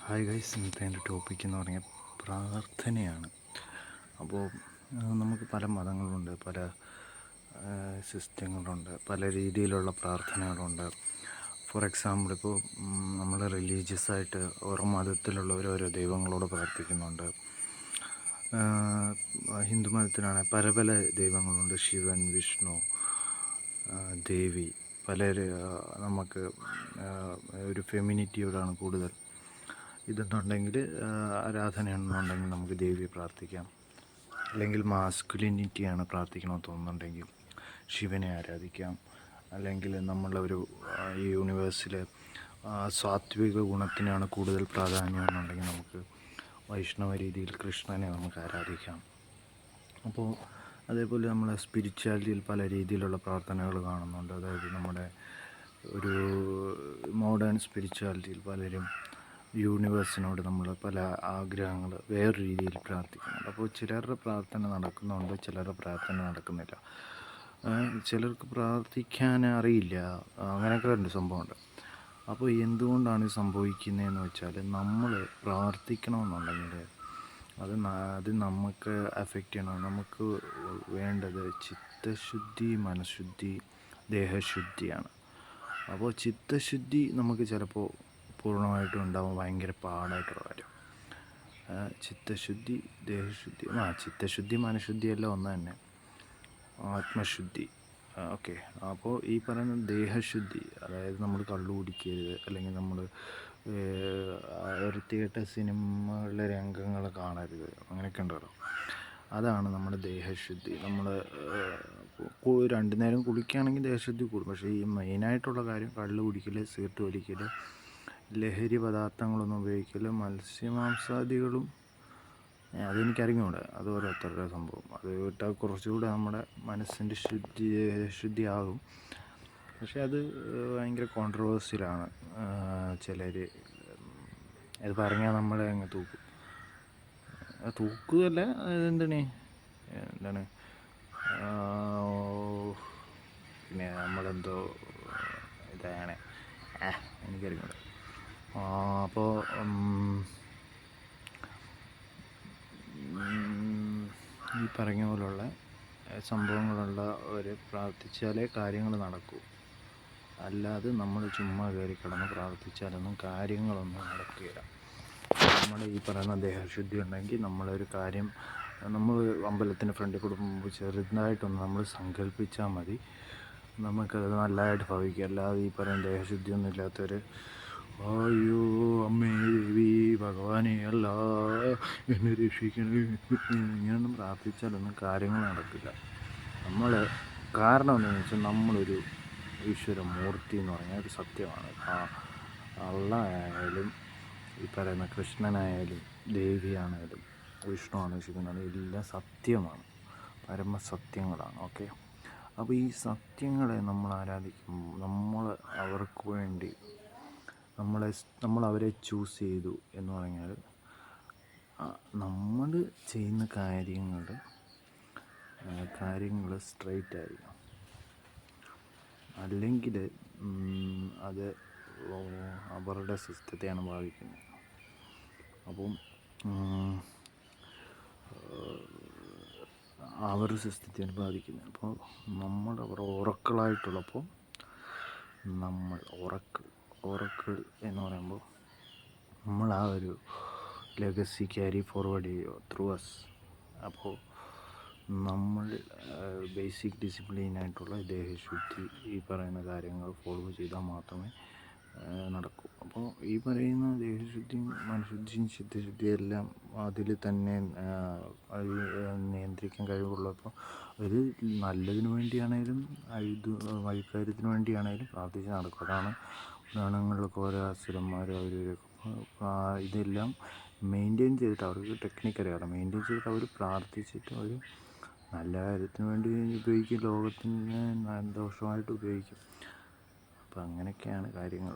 Hi guys, ഇന്നത്തെ എൻ്റെ topic എന്ന് പറഞ്ഞാൽ പ്രാർത്ഥനയാണ്. അപ്പോൾ നമുക്ക് പല മതങ്ങളുണ്ട്, പല സിസ്റ്റങ്ങളുണ്ട്, പല രീതിയിലുള്ള പ്രാർത്ഥനകളുണ്ട്. ഫോർ എക്സാമ്പിൾ, ഇപ്പോൾ നമ്മൾ റിലീജിയസ് ആയിട്ട് ഓരോ മതത്തിലുള്ളവർ ഓരോ ദൈവങ്ങളോട് പ്രാർത്ഥിക്കുന്നുണ്ട്. ഹിന്ദു മതത്തിലാണെങ്കിൽ പല പല ദൈവങ്ങളുണ്ട്, ശിവൻ, വിഷ്ണു, ദേവി. നമുക്ക് ഒരു ഫെമിനിറ്റിയോടാണ് കൂടുതൽ ഇതെന്നുണ്ടെങ്കിൽ, ആരാധനയാണെന്നുണ്ടെങ്കിൽ നമുക്ക് ദേവിയെ പ്രാർത്ഥിക്കാം. അല്ലെങ്കിൽ മാസ്കുലിനിറ്റിയാണ് പ്രാർത്ഥിക്കണമെന്ന് തോന്നുന്നുണ്ടെങ്കിൽ ശിവനെ ആരാധിക്കാം. അല്ലെങ്കിൽ നമ്മളൊരു ഈ യൂണിവേഴ്സിൽ സാത്വിക ഗുണത്തിനാണ് കൂടുതൽ പ്രാധാന്യം എന്നുണ്ടെങ്കിൽ നമുക്ക് വൈഷ്ണവ രീതിയിൽ കൃഷ്ണനെ നമുക്ക് ആരാധിക്കാം. അപ്പോൾ അതേപോലെ നമ്മൾ സ്പിരിച്വാലിറ്റിയിൽ പല രീതിയിലുള്ള പ്രാർത്ഥനകൾ കാണുന്നുണ്ട്. അതായത് നമ്മുടെ ഒരു മോഡേൺ സ്പിരിച്വാലിറ്റിയിൽ പലരും യൂണിവേഴ്സിനോട് നമ്മൾ പല ആഗ്രഹങ്ങൾ വേറെ രീതിയിൽ പ്രാർത്ഥിക്കുന്നുണ്ട്. അപ്പോൾ ചിലരുടെ പ്രാർത്ഥന നടക്കുന്നുണ്ട്, ചിലരുടെ പ്രാർത്ഥന നടക്കുന്നില്ല. ചിലർക്ക് പ്രാർത്ഥിക്കാൻ അറിയില്ല, അങ്ങനെയൊക്കെ ഉണ്ട്, സംഭവമുണ്ട്. അപ്പോൾ എന്തുകൊണ്ടാണ് ഇത് സംഭവിക്കുന്നതെന്ന് വെച്ചാൽ, നമ്മൾ പ്രാർത്ഥിക്കണമെന്നുണ്ടെങ്കിൽ അത് നമുക്ക് അഫക്റ്റ് ചെയ്യണം. നമുക്ക് വേണ്ടത് ചിത്തശുദ്ധി, മനഃശുദ്ധി, ദേഹശുദ്ധിയാണ്. അപ്പോൾ ചിത്തശുദ്ധി നമുക്ക് ചിലപ്പോൾ പൂർണ്ണമായിട്ടും ഉണ്ടാവും, ഭയങ്കര പാടായിട്ടുള്ള കാര്യം. ചിത്തശുദ്ധി, ദേഹശുദ്ധി, ചിത്തശുദ്ധി മനഃശുദ്ധി എല്ലാം ഒന്ന് തന്നെ. ആത്മശുദ്ധി, ഓക്കെ. അപ്പോൾ ഈ പറയുന്ന ദേഹശുദ്ധി, അതായത് നമ്മൾ കള്ളു കുടിക്കരുത്, അല്ലെങ്കിൽ നമ്മൾ വൃത്തികെട്ട സിനിമകളിലെ രംഗങ്ങൾ കാണരുത്, അങ്ങനെയൊക്കെ ഉണ്ടല്ലോ. അതാണ് നമ്മുടെ ദേഹശുദ്ധി. നമ്മൾ രണ്ടു നേരം കുളിക്കുകയാണെങ്കിൽ ദേഹശുദ്ധി കൂടും. പക്ഷേ ഈ മെയിനായിട്ടുള്ള കാര്യം കള്ളു കുടിക്കൽ, സിഗരറ്റ് വലിക്കൽ, ലഹരി പദാർത്ഥങ്ങളൊന്നും ഉപയോഗിക്കൽ, മത്സ്യമാംസാദികളും അതെനിക്കറിഞ്ഞൂടെ, അത് ഓരോരുത്തരുടെ സംഭവം. അത് വിട്ടാൽ കുറച്ചുകൂടെ നമ്മുടെ മനസ്സിൻ്റെ ശുദ്ധിയാകും. പക്ഷേ അത് ഭയങ്കര കോൺട്രവേഴ്സ്യലാണ്. ചിലർ അത് പറഞ്ഞാൽ നമ്മളെ അങ്ങ് തൂക്കുകയല്ല, എന്താണ് പിന്നെ നമ്മളെന്തോ ഇതാണ്, എനിക്കറിഞ്ഞൂടെ. അപ്പോൾ ഈ പറഞ്ഞ പോലുള്ള സംഭവങ്ങളുള്ള ഒരു പ്രാർത്ഥിച്ചാലേ കാര്യങ്ങൾ നടക്കൂ. അല്ലാതെ നമ്മൾ ചുമ്മാ കയറി കിടന്ന് പ്രാർത്ഥിച്ചാലൊന്നും കാര്യങ്ങളൊന്നും നടക്കുകയില്ല. നമ്മുടെ ഈ പറയുന്ന ദേഹശുദ്ധി ഉണ്ടെങ്കിൽ നമ്മളൊരു കാര്യം നമ്മൾ അമ്പലത്തിൻ്റെ ഫ്രണ്ടിൽ കൂടെ പോകുമ്പോൾ ചെറുതായിട്ടൊന്ന് നമ്മൾ സങ്കല്പിച്ചാൽ മതി, നമുക്കത് നല്ലതായിട്ട് ഭവിക്കും. അല്ലാതെ ഈ പറയുന്ന ദേഹശുദ്ധിയൊന്നും ഇല്ലാത്തവർ അയ്യോ അമ്മേ ദേവി ഭഗവാനെ അല്ല എന്നെ രക്ഷിക്കണേ ഇങ്ങനെയൊന്നും പ്രാർത്ഥിച്ചാലൊന്നും കാര്യങ്ങൾ നടക്കില്ല. നമ്മൾ കാരണം എന്താണെന്ന് വെച്ചാൽ, നമ്മളൊരു ഈശ്വരമൂർത്തി എന്ന് പറഞ്ഞാൽ ഒരു സത്യമാണ്. അള്ള ആയാലും ഈ പറയുന്ന കൃഷ്ണനായാലും ദേവിയാണേലും വിഷ്ണുവാണ്, ശിവനാണ്, എല്ലാം സത്യമാണ്, പരമസത്യങ്ങളാണ്. ഓക്കെ. അപ്പോൾ ഈ സത്യങ്ങളെ നമ്മൾ ആരാധിക്കുമ്പോൾ നമ്മൾ അവർക്ക് വേണ്ടി നമ്മൾ അവരെ ചൂസ് ചെയ്തു എന്ന് പറഞ്ഞാൽ, നമ്മൾ ചെയ്യുന്ന കാര്യങ്ങൾ സ്ട്രൈറ്റ് ആയിരിക്കണം. അല്ലെങ്കിൽ അത് അവരുടെ സിസ്റ്റത്തെയാണ് ബാധിക്കുന്നത്. അപ്പം അവരുടെ സിസ്റ്റത്തെയാണ് ബാധിക്കുന്നത്. അപ്പോൾ നമ്മൾ അവർ ഒറക്കളായിട്ടുള്ളപ്പോൾ നമ്മൾ ഒറക്കിൾ എന്ന് പറയുമ്പോൾ നമ്മൾ ആ ഒരു ലെഗസി ക്യാരി ഫോർവേഡ് ചെയ്യുക ത്രൂ അസ്. അപ്പോൾ നമ്മൾ ബേസിക് ഡിസിപ്ലിനായിട്ടുള്ള ദേഹശുദ്ധി, ഈ പറയുന്ന കാര്യങ്ങൾ ഫോളോ ചെയ്താൽ മാത്രമേ നടക്കൂ. അപ്പോൾ ഈ പറയുന്ന ദേഹശുദ്ധിയും മനഃശുദ്ധിയും ചിത്തശുദ്ധിയും എല്ലാം അതിൽ തന്നെ നിയന്ത്രിക്കാൻ കഴിവുള്ളപ്പോൾ ഒരു നല്ലതിന് വേണ്ടിയാണേലും വഴിക്കാര്യത്തിന് വേണ്ടിയാണേലും പ്രാർത്ഥിച്ച് നടക്കും. അതാണ് പുരാണങ്ങളിലൊക്കെ ഓരോ അസുരന്മാർ ഇതെല്ലാം മെയിൻറ്റെയിൻ ചെയ്തിട്ട്, അവർക്ക് ടെക്നിക്ക് അറിയാമല്ലോ, മെയിൻറ്റെയിൻ ചെയ്തിട്ട് അവർ പ്രാർത്ഥിച്ചിട്ട് അവർ നല്ല കാര്യത്തിന് വേണ്ടി ഉപയോഗിക്കും, ലോകത്തിന് ദോഷമായിട്ട് ഉപയോഗിക്കും. അപ്പോൾ അങ്ങനെയൊക്കെയാണ് കാര്യങ്ങൾ.